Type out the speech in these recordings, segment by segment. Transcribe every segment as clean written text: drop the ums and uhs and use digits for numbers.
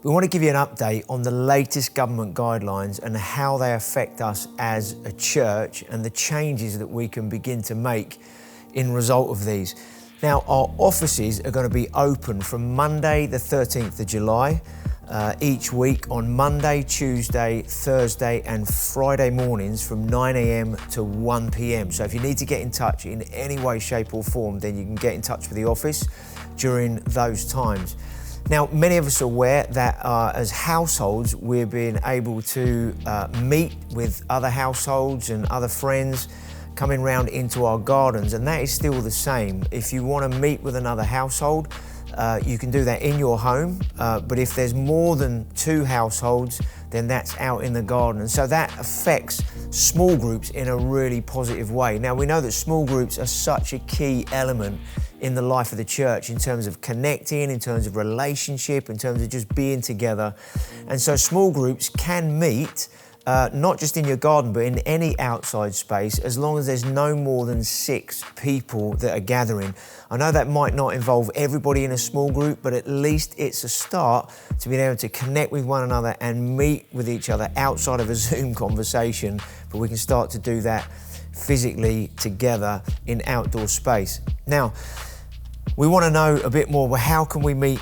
We want to give you an update on the latest government guidelines and how they affect us as a church and the changes that we can begin to make in result of these. Now, our offices are going to be open from Monday the 13th of July each week on Monday, Tuesday, Thursday and Friday mornings from 9 a.m. to 1 p.m. So if you need to get in touch in any way, shape or form, then you can get in touch with the office during those times. Now, many of us are aware that as households, we're being able to meet with other households and other friends coming round into our gardens, and that is still the same. If you want to meet with another household, you can do that in your home, but if there's more than 2 households, then that's out in the garden. And so that affects small groups in a really positive way. Now, we know that small groups are such a key element in the life of the church in terms of connecting, in terms of relationship, in terms of just being together. And so small groups can meet not just in your garden, but in any outside space, as long as there's no more than 6 people that are gathering. I know that might not involve everybody in a small group, but at least it's a start to being able to connect with one another and meet with each other outside of a Zoom conversation, but we can start to do that physically together in outdoor space. Now, we want to know a bit more, well, how can we meet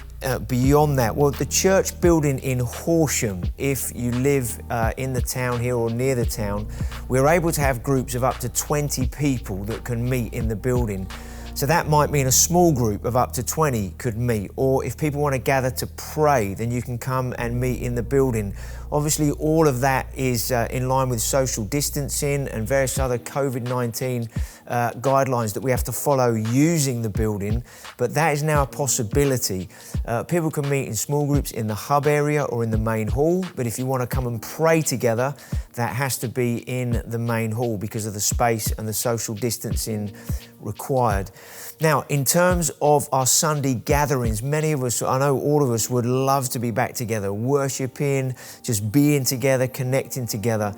beyond that? Well, the church building in Horsham, if you live in the town here or near the town, we're able to have groups of up to 20 people that can meet in the building. So that might mean a small group of up to 20 could meet, or if people want to gather to pray, then you can come and meet in the building. Obviously, all of that is in line with social distancing and various other COVID-19 guidelines that we have to follow using the building, but that is now a possibility. People can meet in small groups in the hub area or in the main hall, but if you want to come and pray together, that has to be in the main hall because of the space and the social distancing required. Now, in terms of our Sunday gatherings, many of us, I know all of us would love to be back together, worshiping, just being together, connecting together.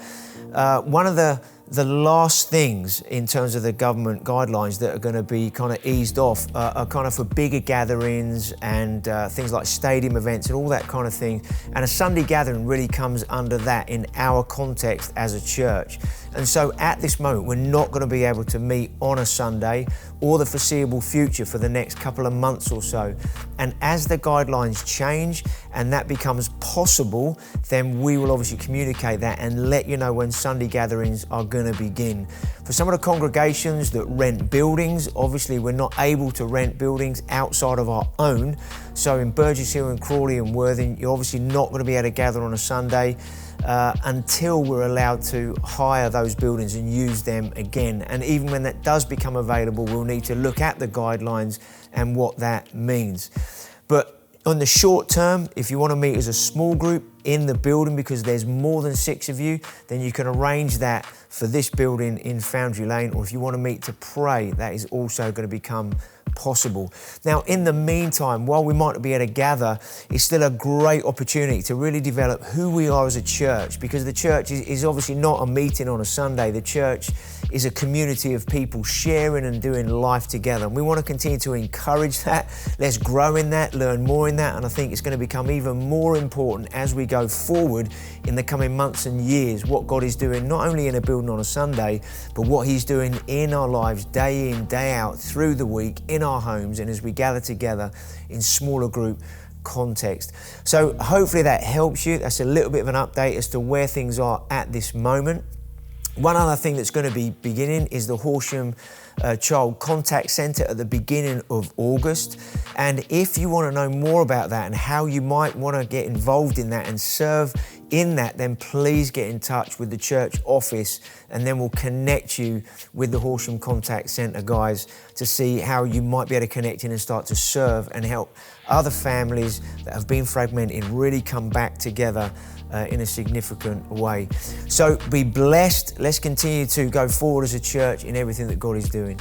One of the last things in terms of the government guidelines that are going to be kind of eased off are kind of for bigger gatherings and things like stadium events and all that kind of thing. And a Sunday gathering really comes under that in our context as a church. And so at this moment, we're not going to be able to meet on a Sunday or the foreseeable future for the next couple of months or so. And as the guidelines change and that becomes possible, then we will obviously communicate that and let you know when Sunday gatherings are going to begin. For some of the congregations that rent buildings, obviously we're not able to rent buildings outside of our own. So in Burgess Hill and Crawley and Worthing, you're obviously not going to be able to gather on a Sunday until we're allowed to hire those buildings and use them again. And even when that does become available, we'll need to look at the guidelines and what that means. But on the short term, if you want to meet as a small group in the building because there's more than 6 of you, then you can arrange that for this building in Foundry Lane, or if you want to meet to pray, that is also going to become possible. Now, in the meantime, while we might not be able to gather, it's still a great opportunity to really develop who we are as a church, because the church is obviously not a meeting on a Sunday. The church is a community of people sharing and doing life together. And we want to continue to encourage that. Let's grow in that, learn more in that. And I think it's going to become even more important as we go forward in the coming months and years, what God is doing, not only in a building on a Sunday, but what He's doing in our lives day in, day out, through the week, in our homes, and as we gather together in smaller group context. So hopefully that helps you. That's a little bit of an update as to where things are at this moment. One other thing that's going to be beginning is the Horsham Child Contact Centre at the beginning of August. And if you want to know more about that and how you might want to get involved in that and serve in that, then please get in touch with the church office and then we'll connect you with the Horsham Contact Centre guys to see how you might be able to connect in and start to serve and help other families that have been fragmented really come back together in a significant way. So be blessed. Let's continue to go forward as a church in everything that God is doing.